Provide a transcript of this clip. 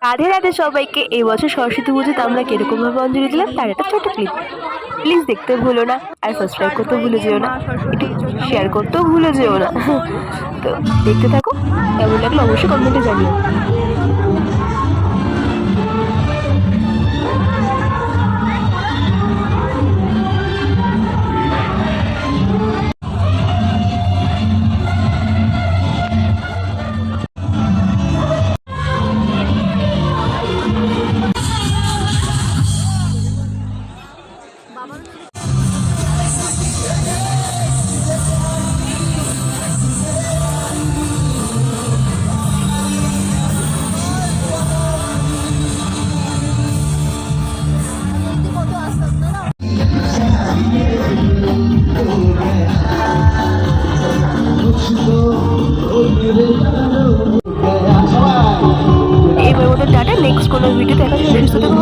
রাধে রাধে সবাইকে। এই বছর সরস্বতী পুজোতে আমরা কিরকম ভাবে অঞ্জলি দিলাম তার একটা ছোট ক্লিপ প্লিজ দেখতে ভুলো না, আর সাবস্ক্রাইব করতে ভুলে যেও না, একটু শেয়ার করতেও ভুলে যেও না। তো দেখতে থাকো, কেমন লাগলো অবশ্যই কমেন্টে জানিও। এবার ওদের টাটা, নেক্সট কোনো ভিডিও দেখা যাবে। সুস্থ থাকো।